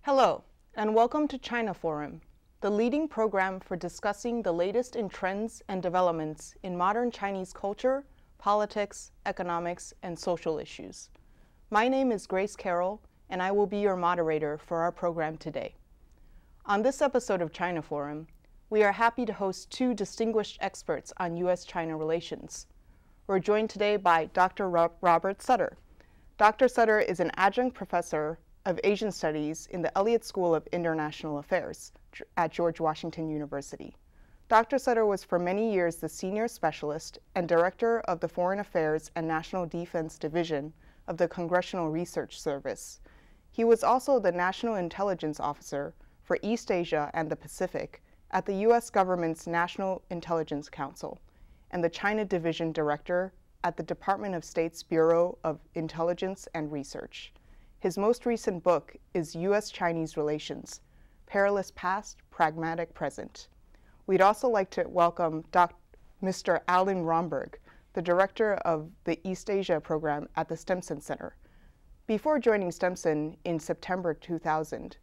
Hello, and welcome to China Forum, the leading program for discussing the latest in trends and developments in modern Chinese culture, politics, economics, and social issues. My name is Grace Carroll, and I will be your moderator for our program today. On this episode of China Forum, we are happy to host two distinguished experts on U.S.-China relations. We're joined today by Dr. Robert Sutter. Dr. Sutter is an adjunct professor of Asian Studies in the Elliott School of International Affairs at George Washington University. Dr. Sutter was for many years the senior specialist and director of the Foreign Affairs and National Defense Division of the Congressional Research Service. He was also the National Intelligence Officer for East Asia and the Pacific at the U.S. government's National Intelligence Council and the China Division Director at the Department of State's Bureau of Intelligence and Research. His most recent book is U.S.-Chinese Relations, Perilous Past, Pragmatic Present. We'd also like to welcome Mr. Alan Romberg, the director of the East Asia program at the Stimson Center. Before joining Stimson in September 2000,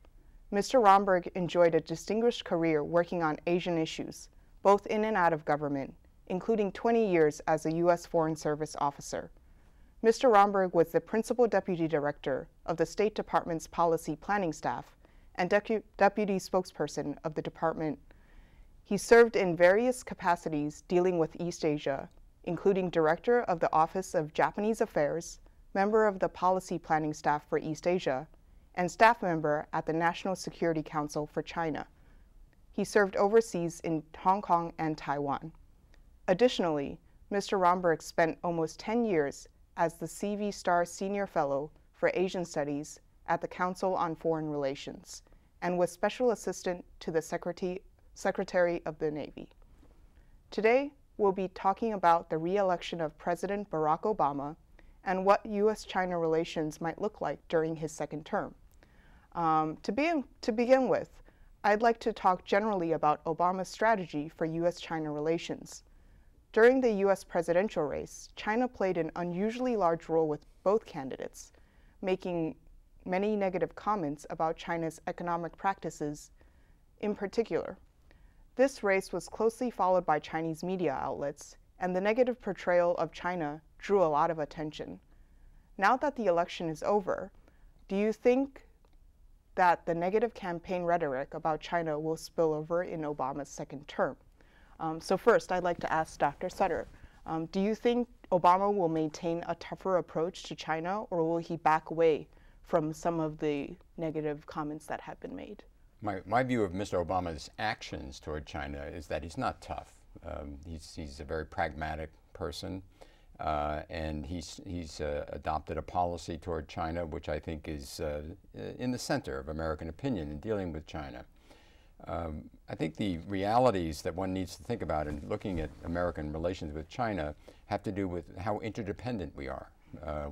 Mr. Romberg enjoyed a distinguished career working on Asian issues, both in and out of government, including 20 years as a U.S. Foreign Service officer. Mr. Romberg was the principal deputy director of the State Department's policy planning staff and deputy spokesperson of the department. He served in various capacities dealing with East Asia, including director of the Office of Japanese Affairs, member of the policy planning staff for East Asia, and staff member at the National Security Council for China. He served overseas in Hong Kong and Taiwan. Additionally, Mr. Romberg spent almost 10 years as the C.V. Starr Senior Fellow for Asian Studies at the Council on Foreign Relations and was Special Assistant to the Secretary of the Navy. Today, we'll be talking about the re-election of President Barack Obama and what U.S.-China relations might look like during his second term. To begin with, I'd like to talk generally about Obama's strategy for U.S.-China relations. During the U.S. presidential race, China played an unusually large role with both candidates, making many negative comments about China's economic practices in particular. This race was closely followed by Chinese media outlets, and the negative portrayal of China drew a lot of attention. Now that the election is over, do you think that the negative campaign rhetoric about China will spill over in Obama's second term? So first, I'd like to ask Dr. Sutter, do you think Obama will maintain a tougher approach to China, or will he back away from some of the negative comments that have been made? My view of Mr. Obama's actions toward China is that he's not tough. He's a very pragmatic person, and he's adopted a policy toward China which I think is in the center of American opinion in dealing with China. I think the realities that one needs to think about in looking at American relations with China have to do with how interdependent we are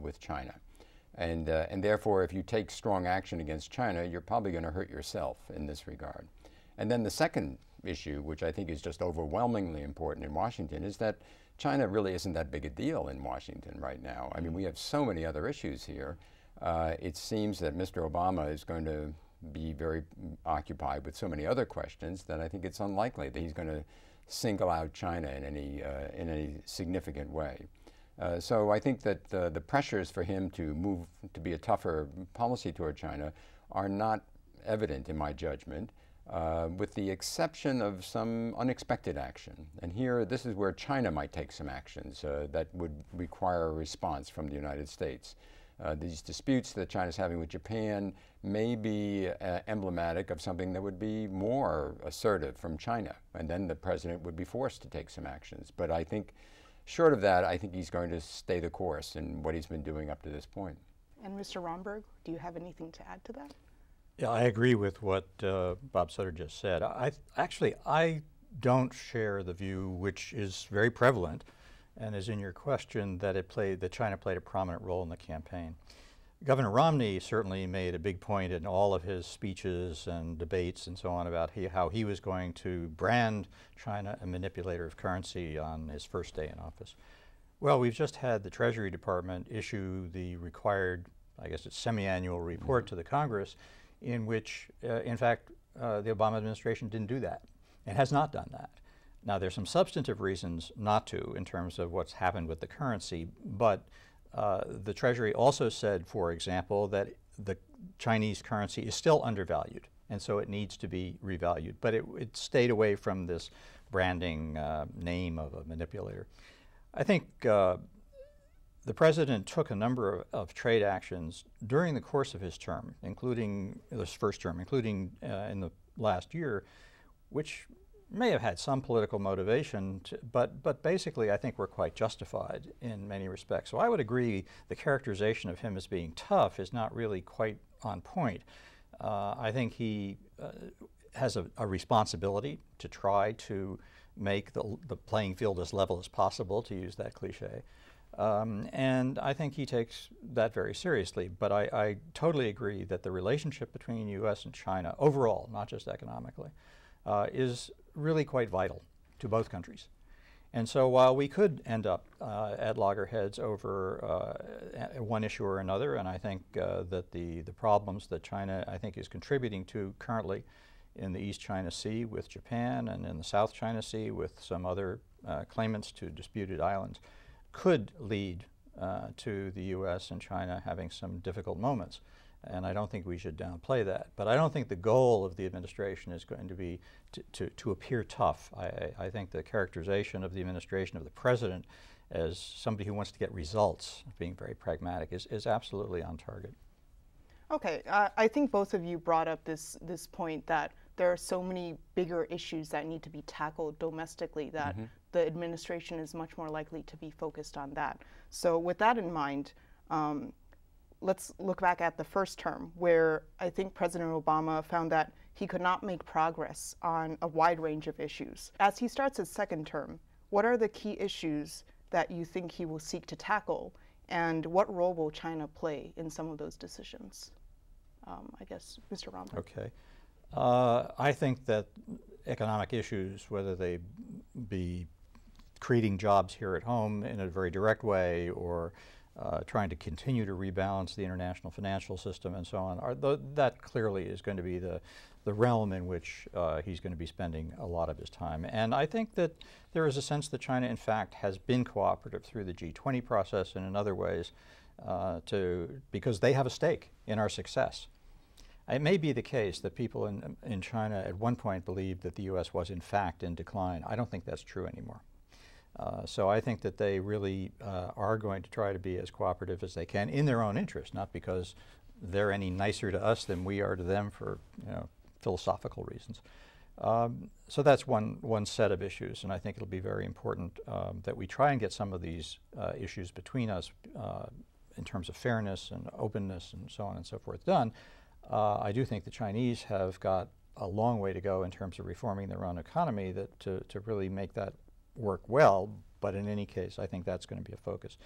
with China. And therefore, if you take strong action against China, you're probably going to hurt yourself in this regard. And then the second issue, which I think is just overwhelmingly important in Washington, is that China really isn't that big a deal in Washington right now. I mean, we have so many other issues here. It seems that Mr. Obama is going to be very occupied with so many other questions that I think it's unlikely that he's going to single out China in any significant way. So I think that the pressures for him to move to be a tougher policy toward China are not evident in my judgment, with the exception of some unexpected action. And here, this is where China might take some actions that would require a response from the United States. These disputes that China's having with Japan may be emblematic of something that would be more assertive from China, and then the president would be forced to take some actions. But I think, short of that, I think he's going to stay the course in what he's been doing up to this point. And Mr. Romberg, do you have anything to add to that? Yeah, I agree with what Bob Sutter just said. I don't share the view, which is very prevalent, and is in your question, that China played a prominent role in the campaign. Governor Romney certainly made a big point in all of his speeches and debates and so on about how he was going to brand China a manipulator of currency on his first day in office. Well, we've just had the Treasury Department issue the required, I guess it's semi-annual report to the Congress, in which, in fact, the Obama administration didn't do that and has not done that. Now, there's some substantive reasons not to in terms of what's happened with the currency, but the Treasury also said, for example, that the Chinese currency is still undervalued, and so it needs to be revalued. But it stayed away from this branding name of a manipulator. I think the President took a number of trade actions during the course of his term, including this first term, including in the last year, which may have had some political motivation, but basically I think were quite justified in many respects. So I would agree the characterization of him as being tough is not really quite on point. I think he has a responsibility to try to make the playing field as level as possible, to use that cliche. And I think he takes that very seriously. But I totally agree that the relationship between U.S. and China overall, not just economically, is really quite vital to both countries. And so while we could end up at loggerheads over one issue or another, and I think that the problems that China, I think, is contributing to currently in the East China Sea with Japan and in the South China Sea with some other claimants to disputed islands, could lead to the U.S. and China having some difficult moments. And I don't think we should downplay that. But I don't think the goal of the administration is going to be to appear tough. I think the characterization of the administration, of the President, as somebody who wants to get results, being very pragmatic, is absolutely on target. Okay, I think both of you brought up this point that there are so many bigger issues that need to be tackled domestically that the administration is much more likely to be focused on that. So with that in mind, let's look back at the first term, where I think President Obama found that he could not make progress on a wide range of issues. As he starts his second term, what are the key issues that you think he will seek to tackle, and what role will China play in some of those decisions? I guess, Mr. Romberg. Okay. I think that economic issues, whether they be creating jobs here at home in a very direct way or trying to continue to rebalance the international financial system and so on, that clearly is going to be the realm in which he's going to be spending a lot of his time. And I think that there is a sense that China, in fact, has been cooperative through the G20 process and in other ways because they have a stake in our success. It may be the case that people in China at one point believed that the U.S. was in fact in decline. I don't think that's true anymore. So I think that they really are going to try to be as cooperative as they can in their own interest, not because they're any nicer to us than we are to them for philosophical reasons. So that's one set of issues, and I think it'll be very important that we try and get some of these issues between us in terms of fairness and openness and so on and so forth done. I do think the Chinese have got a long way to go in terms of reforming their own economy to really make that work well, but in any case, I think that's going to be a focus.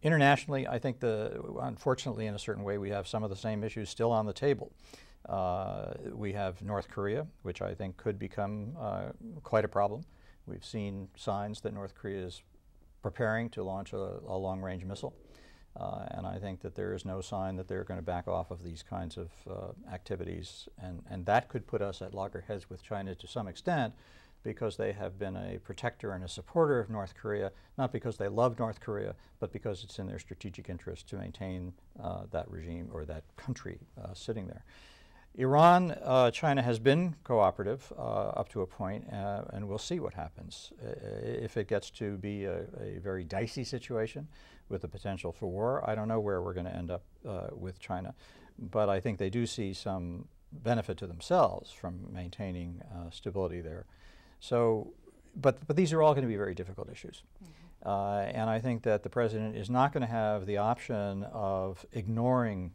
Internationally, I think unfortunately, in a certain way, we have some of the same issues still on the table. We have North Korea, which I think could become quite a problem. We've seen signs that North Korea is preparing to launch a long-range missile. And I think that there is no sign that they're going to back off of these kinds of activities. And that could put us at loggerheads with China to some extent, because they have been a protector and a supporter of North Korea, not because they love North Korea, but because it's in their strategic interest to maintain that regime or that country sitting there. Iran, China has been cooperative up to a point, and we'll see what happens. If it gets to be a very dicey situation with the potential for war, I don't know where we're going to end up with China. But I think they do see some benefit to themselves from maintaining stability there. So, but these are all going to be very difficult issues. And I think that the President is not going to have the option of ignoring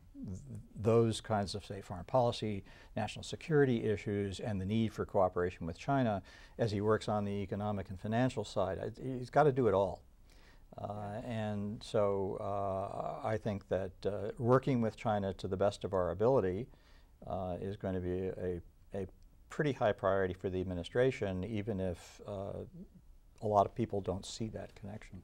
those kinds of, say, foreign policy, national security issues, and the need for cooperation with China as he works on the economic and financial side. He's got to do it all. And so I think that working with China to the best of our ability is going to be a pretty high priority for the administration, even if a lot of people don't see that connection.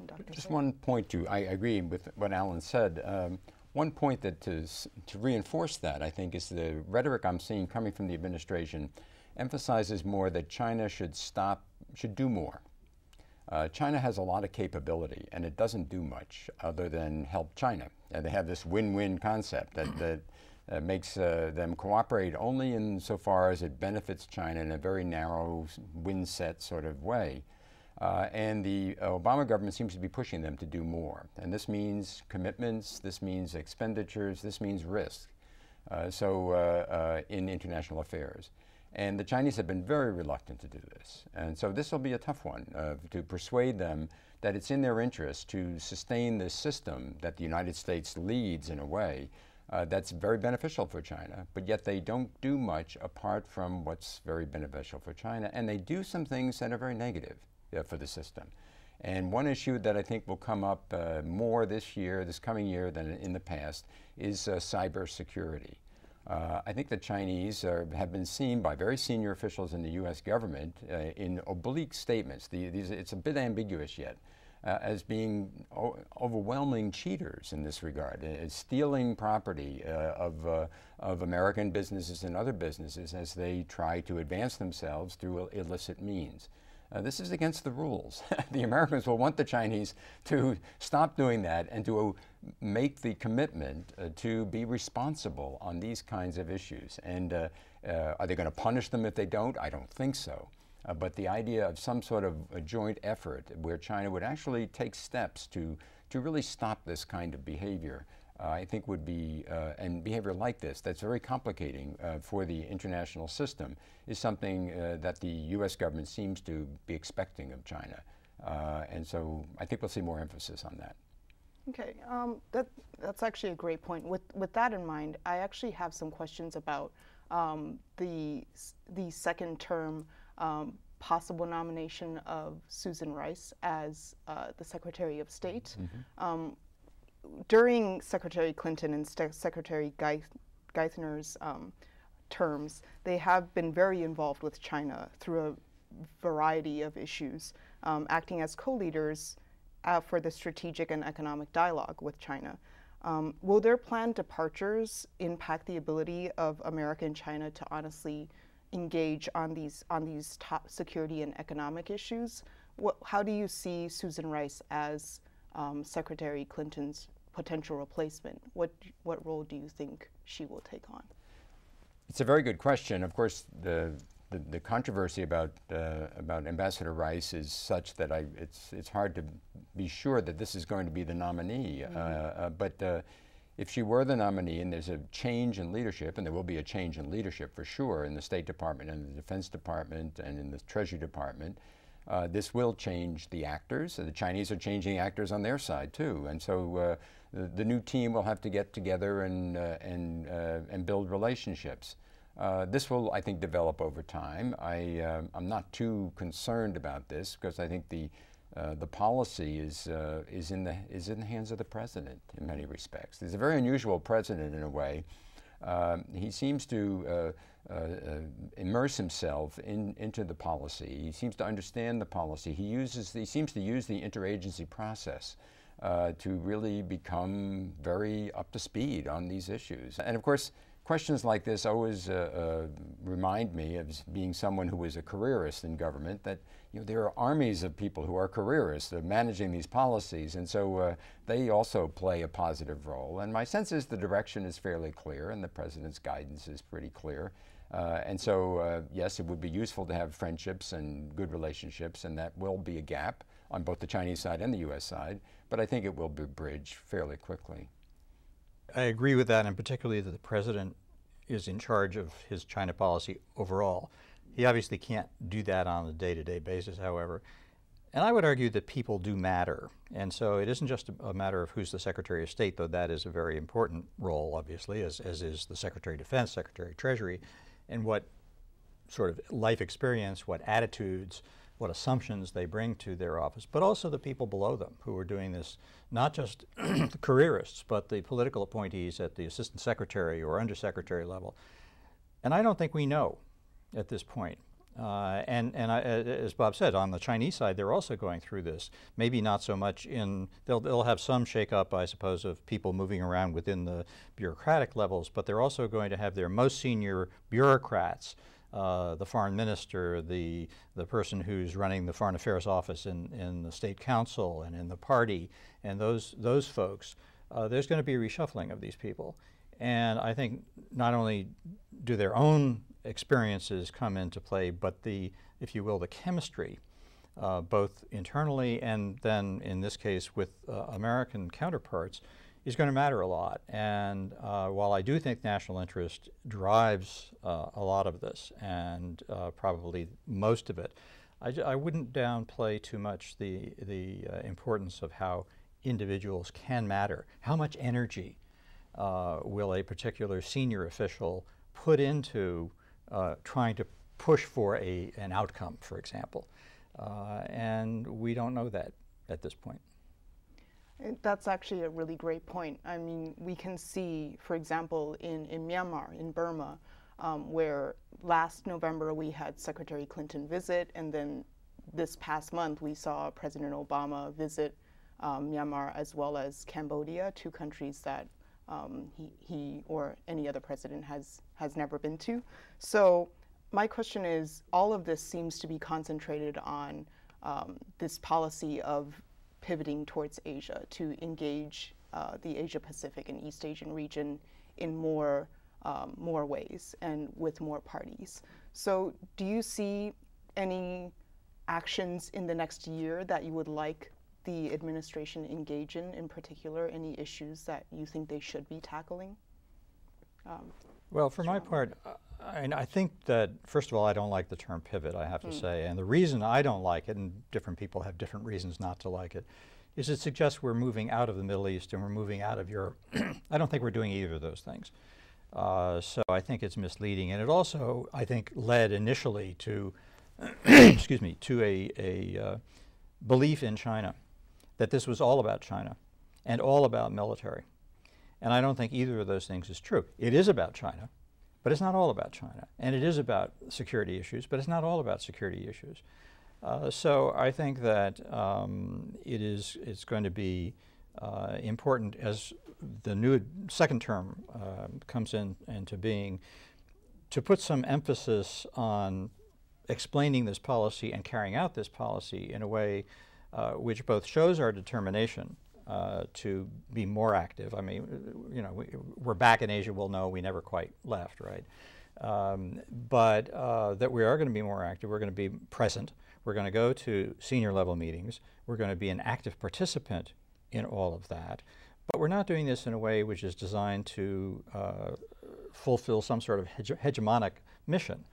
Dr. Just Sutter. one point I agree with what Alan said. One point that to reinforce that, I think, is the rhetoric I'm seeing coming from the administration emphasizes more that China should do more. China has a lot of capability, and it doesn't do much other than help China. And they have this win-win concept that makes them cooperate only insofar as it benefits China in a very narrow win-set sort of way. And the Obama government seems to be pushing them to do more. And this means commitments, this means expenditures, this means risk. In international affairs. And the Chinese have been very reluctant to do this. And so this will be a tough one to persuade them that it's in their interest to sustain this system that the United States leads in a way that's very beneficial for China, but yet they don't do much apart from what's very beneficial for China. And they do some things that are very negative for the system. And one issue that I think will come up more this coming year than in the past is cybersecurity. I think the Chinese have been seen by very senior officials in the U.S. government in oblique statements. It's a bit ambiguous yet, as being overwhelming cheaters in this regard, stealing property of American businesses and other businesses as they try to advance themselves through illicit means. This is against the rules. The Americans will want the Chinese to stop doing that and to make the commitment to be responsible on these kinds of issues. And are they going to punish them if they don't? I don't think so. But the idea of some sort of a joint effort where China would actually take steps to really stop this kind of behavior, I think would be, and behavior like this, that's very complicating for the international system, is something that the U.S. government seems to be expecting of China. And so I think we'll see more emphasis on that. Okay, that's actually a great point. With that in mind, I actually have some questions about the second term possible nomination of Susan Rice as the Secretary of State. Mm-hmm. During Secretary Clinton and Secretary Geithner's terms, they have been very involved with China through a variety of issues, acting as co-leaders for the strategic and economic dialogue with China. Will their planned departures impact the ability of America and China to honestly engage on these top security and economic issues? How do you see Susan Rice as Secretary Clinton's potential replacement? What role do you think she will take on? It's a very good question. Of course, the controversy about Ambassador Rice is such that it's hard to be sure that this is going to be the nominee. Mm-hmm. But if she were the nominee and there's a change in leadership, and there will be a change in leadership for sure in the State Department and the Defense Department and in the Treasury Department, this will change the actors. The Chinese are changing actors on their side too, and so the new team will have to get together and build relationships. This will, I think, develop over time. I'm not too concerned about this because I think the policy is in the hands of the president in many respects. He's a very unusual president in a way. He seems to immerse himself into the policy. He seems to understand the policy. He seems to use the interagency process to really become very up to speed on these issues. And of course, questions like this always remind me of being someone who was a careerist in government, that there are armies of people who are careerists managing these policies, and so they also play a positive role. And my sense is the direction is fairly clear and the president's guidance is pretty clear. And so, yes, it would be useful to have friendships and good relationships, and that will be a gap on both the Chinese side and the U.S. side, but I think it will be bridged fairly quickly. I agree with that, and particularly that the president is in charge of his China policy overall. He obviously can't do that on a day-to-day basis, however. And I would argue that people do matter. And so it isn't just a matter of who's the Secretary of State, though that is a very important role, obviously, as is the Secretary of Defense, Secretary of Treasury, and what sort of life experience, what attitudes, what assumptions they bring to their office, but also the people below them who are doing this, not just the careerists, but the political appointees at the assistant secretary or undersecretary level. And I don't think we know at this point As Bob said, on the Chinese side, they're also going through this. Maybe not so much in, they'll have some shake-up, I suppose, of people moving around within the bureaucratic levels, but they're also going to have their most senior bureaucrats, the foreign minister, the person who's running the foreign affairs office in the state council and in the party, and those folks, there's going to be a reshuffling of these people. And I think not only do their own experiences come into play, but the, if you will, the chemistry, both internally and then in this case with American counterparts, is going to matter a lot. And while I do think national interest drives a lot of this, and probably most of it, I wouldn't downplay too much the importance of how individuals can matter. How much energy will a particular senior official put into trying to push for an outcome, for example? And we don't know that at this point. That's actually a really great point. I mean, we can see, for example, in Myanmar, in Burma, where last November we had Secretary Clinton visit, and then this past month we saw President Obama visit Myanmar as well as Cambodia, two countries that he or any other president has never been to. So my question is, all of this seems to be concentrated on this policy of pivoting towards Asia to engage the Asia Pacific and East Asian region in more ways and with more parties. So do you see any actions in the next year that you would like the administration engage in particular, any issues that you think they should be tackling? Well, for my part, I think that, first of all, I don't like the term pivot, I have to say. And the reason I don't like it, and different people have different reasons not to like it, is it suggests we're moving out of the Middle East and we're moving out of Europe. I don't think we're doing either of those things. So I think it's misleading. And it also, I think, led initially to, excuse me, to a belief in China, that this was all about China and all about military. And I don't think either of those things is true. It is about China, but it's not all about China. And it is about security issues, but it's not all about security issues. So I think that it's going to be important as the new second term comes into being, to put some emphasis on explaining this policy and carrying out this policy in a way which both shows our determination to be more active. I mean, you know, we're back in Asia, we'll know we never quite left, right? But that we are going to be more active, we're going to be present, we're going to go to senior level meetings, we're going to be an active participant in all of that. But we're not doing this in a way which is designed to fulfill some sort of hegemonic mission.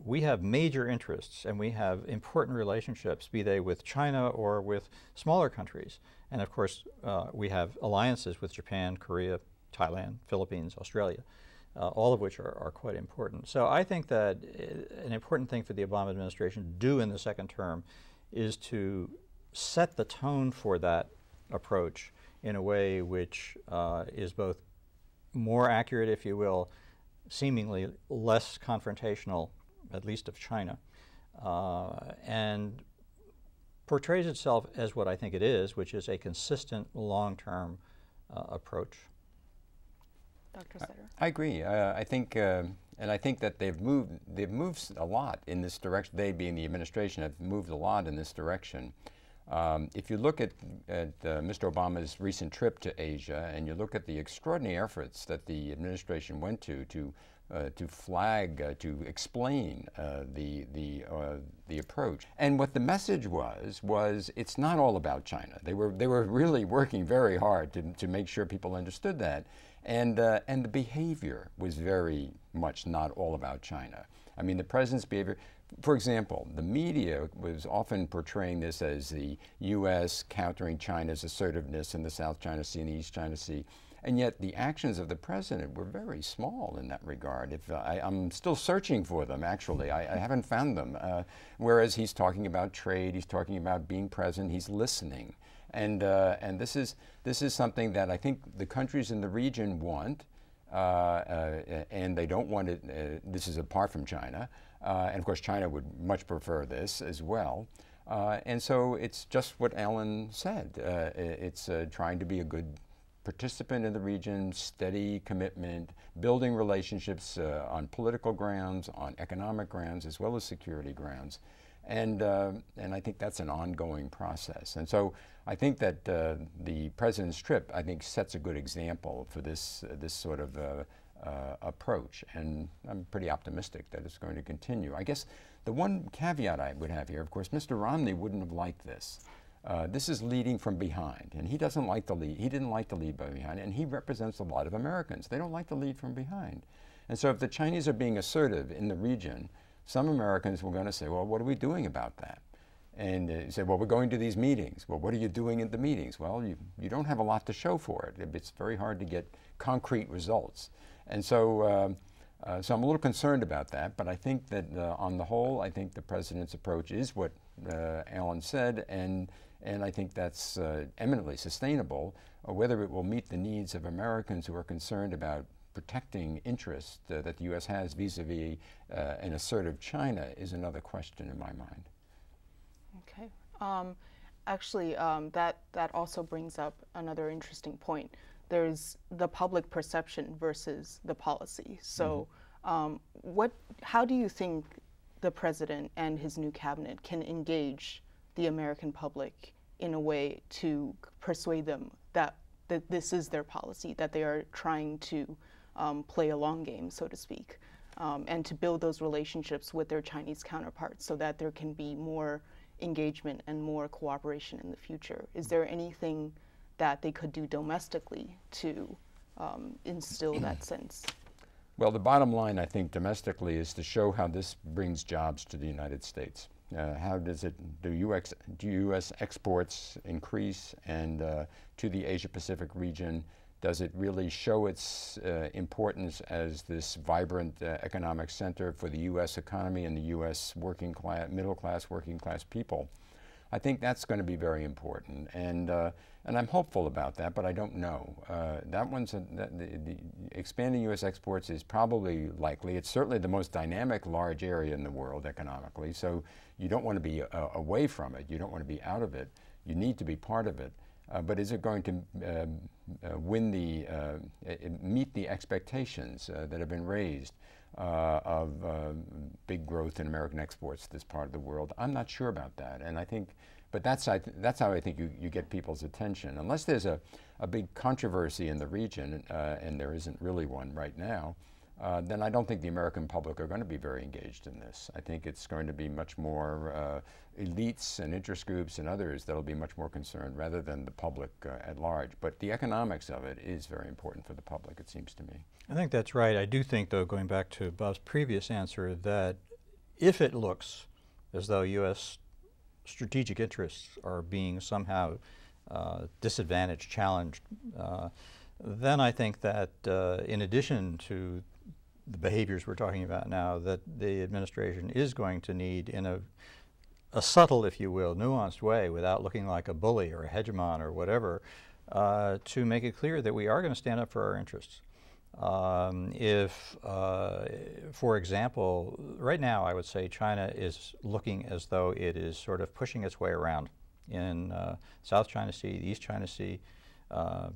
We have major interests and we have important relationships, be they with China or with smaller countries. And of course, we have alliances with Japan, Korea, Thailand, Philippines, Australia, all of which are quite important. So I think that an important thing for the Obama administration to do in the second term is to set the tone for that approach in a way which is both more accurate, if you will, seemingly less confrontational, at least of China, and portrays itself as what I think it is, which is a consistent long-term approach. Dr. Sutter? I agree. I think, and I think that they've moved a lot in this direction. They, being the administration, have moved a lot in this direction. If you look at Mr. Obama's recent trip to Asia, and you look at the extraordinary efforts that the administration went to flag, to explain the approach, and what the message was it's not all about China. They were really working very hard to make sure people understood that, and the behavior was very much not all about China. I mean, the president's behavior. For example, the media was often portraying this as the U.S. countering China's assertiveness in the South China Sea and the East China Sea, and yet the actions of the president were very small in that regard. I'm still searching for them, actually. I haven't found them. Whereas he's talking about trade, he's talking about being present, he's listening. And this is something that I think the countries in the region want, and they don't want it, this is apart from China, And of course, China would much prefer this as well. And so it's just what Ellen said. It's trying to be a good participant in the region, steady commitment, building relationships on political grounds, on economic grounds, as well as security grounds. And I think that's an ongoing process. And so I think that the president's trip, I think, sets a good example for this sort of approach. And I'm pretty optimistic that it's going to continue. I guess the one caveat I would have here, of course, Mr. Romney wouldn't have liked this. This is leading from behind, and he doesn't like to lead. He didn't like to lead by behind, and he represents a lot of Americans. They don't like to lead from behind. And so if the Chinese are being assertive in the region, some Americans were going to say, well, what are we doing about that? And you say, well, we're going to these meetings. Well, what are you doing at the meetings? Well, you don't have a lot to show for it. It's very hard to get concrete results. And so, so I'm a little concerned about that, but I think that on the whole, I think the president's approach is what Alan said, and I think that's eminently sustainable. Whether it will meet the needs of Americans who are concerned about protecting interests that the U.S. has vis-a-vis an assertive China is another question in my mind. Okay. Actually, that also brings up another interesting point. There's the public perception versus the policy. So how do you think the president and his new cabinet can engage the American public in a way to persuade them that this is their policy, that they are trying to play a long game, so to speak, and to build those relationships with their Chinese counterparts so that there can be more engagement and more cooperation in the future? Is there anything that they could do domestically to instill that sense? Well, the bottom line, I think, domestically is to show how this brings jobs to the United States. How does it, do U.S. exports increase, and to the Asia-Pacific region, does it really show its importance as this vibrant economic center for the U.S. economy and the U.S. working class, middle class, working class people? I think that's going to be very important, and I'm hopeful about that, but I don't know. That one's the expanding U.S. exports is probably likely. It's certainly the most dynamic large area in the world economically, so you don't want to be away from it. You don't want to be out of it. You need to be part of it. But is it going to meet the expectations that have been raised of big growth in American exports to this part of the world? I'm not sure about that, and I think, but that's how I think you get people's attention. Unless there's a big controversy in the region, and there isn't really one right now, then I don't think the American public are going to be very engaged in this. I think it's going to be much more elites and interest groups and others that will be much more concerned rather than the public at large. But the economics of it is very important for the public, it seems to me. I think that's right. I do think, though, going back to Bob's previous answer, that if it looks as though U.S. strategic interests are being somehow disadvantaged, challenged, then I think that in addition to the behaviors we're talking about now, that the administration is going to need, in a subtle, if you will, nuanced way, without looking like a bully or a hegemon or whatever, to make it clear that we are going to stand up for our interests. For example, right now I would say China is looking as though it is sort of pushing its way around in South China Sea, the East China Sea.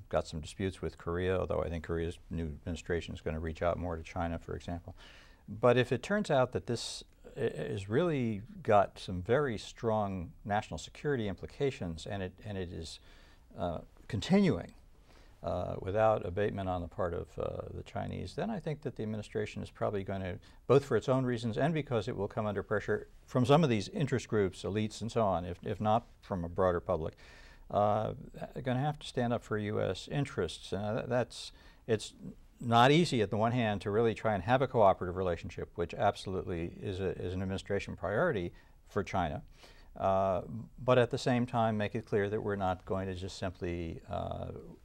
Got some disputes with Korea, although I think Korea's new administration is going to reach out more to China, for example. But if it turns out that this has really got some very strong national security implications, and it is continuing without abatement on the part of the Chinese, then I think that the administration is probably going to, both for its own reasons and because it will come under pressure from some of these interest groups, elites and so on, if not from a broader public, going to have to stand up for U.S. interests. It's not easy at the one hand to really try and have a cooperative relationship, which absolutely is an administration priority for China. But at the same time make it clear that we're not going to just simply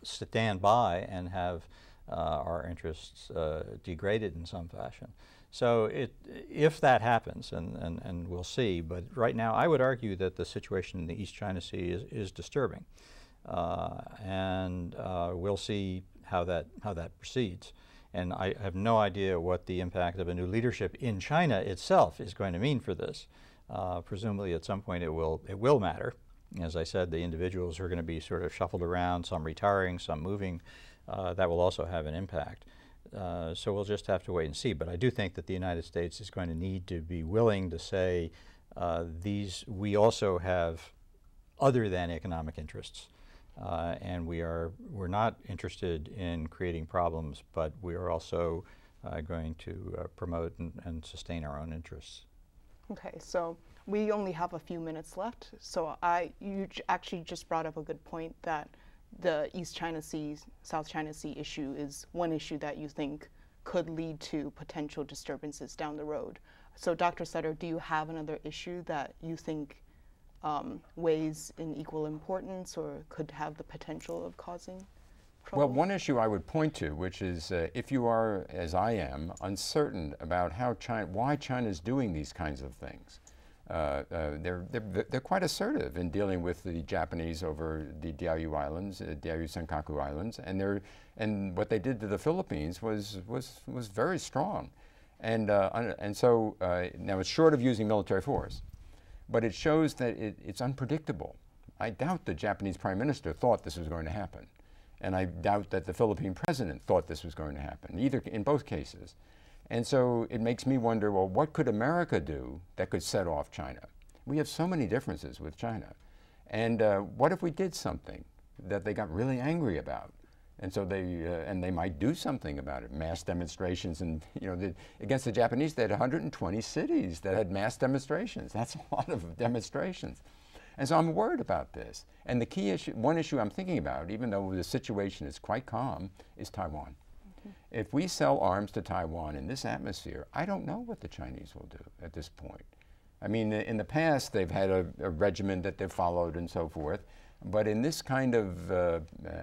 stand by and have our interests degraded in some fashion. So if that happens, and we'll see, but right now I would argue that the situation in the East China Sea is disturbing. And we'll see how that proceeds. And I have no idea what the impact of a new leadership in China itself is going to mean for this. Presumably at some point it will matter. As I said, the individuals are going to be sort of shuffled around, some retiring, some moving. That will also have an impact. So we'll just have to wait and see. But I do think that the United States is going to need to be willing to say we also have other than economic interests. And we're not interested in creating problems, but we are also going to promote and sustain our own interests. Okay, so we only have a few minutes left. So you actually just brought up a good point that the East China Sea, South China Sea issue is one issue that you think could lead to potential disturbances down the road. So Dr. Sutter, do you have another issue that you think weighs in equal importance or could have the potential of causing trouble? Well, one issue I would point to, which is if you are, as I am, uncertain about why China is doing these kinds of things, they're quite assertive in dealing with the Japanese over the Diaoyu Islands, Diaoyu Senkaku Islands, and what they did to the Philippines was very strong, and so now it's short of using military force, but it shows that it's unpredictable. I doubt the Japanese Prime Minister thought this was going to happen, and I doubt that the Philippine President thought this was going to happen, in both cases. And so it makes me wonder, well, what could America do that could set off China? We have so many differences with China. And what if we did something that they got really angry about? And so they might do something about it, mass demonstrations. And against the Japanese, they had 120 cities that had mass demonstrations. That's a lot of demonstrations. And so I'm worried about this. And the key issue, one issue I'm thinking about, even though the situation is quite calm, is Taiwan. If we sell arms to Taiwan in this atmosphere, I don't know what the Chinese will do at this point. I mean, in the past, they've had a regimen that they've followed and so forth. But in this kind of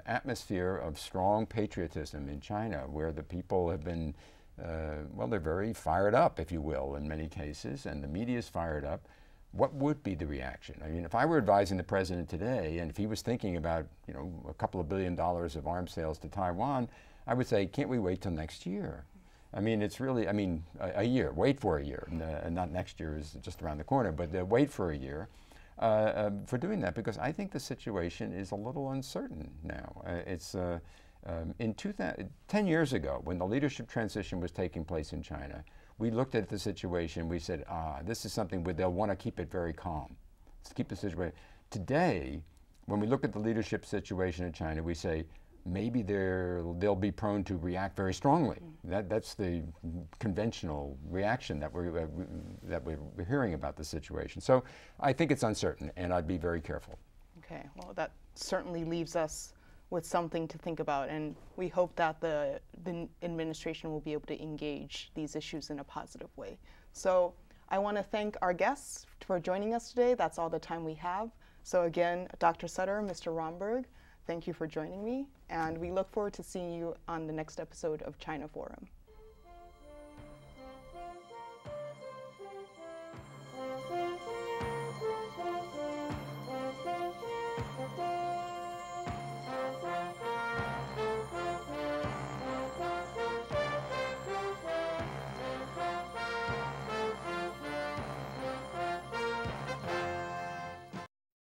atmosphere of strong patriotism in China, where the people have been, well, they're very fired up, if you will, in many cases, and the media is fired up, what would be the reaction? I mean, if I were advising the president today, and if he was thinking about, a couple of $1 billion of arms sales to Taiwan, I would say, can't we wait till next year? I mean, it's really, a year, wait for a year. Not next year is just around the corner, but wait for a year for doing that, because I think the situation is a little uncertain now. 10 years ago, when the leadership transition was taking place in China, we looked at the situation, we said, this is something where they'll want to keep it very calm. Let's keep the situation. Today, when we look at the leadership situation in China, we say, maybe they'll be prone to react very strongly. That's the conventional reaction that we're hearing about the situation. So I think it's uncertain, and I'd be very careful. Okay, well, that certainly leaves us with something to think about, and we hope that the administration will be able to engage these issues in a positive way. So I want to thank our guests for joining us today. That's all the time we have. So again, Dr. Sutter, Mr. Romberg, thank you for joining me, and we look forward to seeing you on the next episode of China Forum.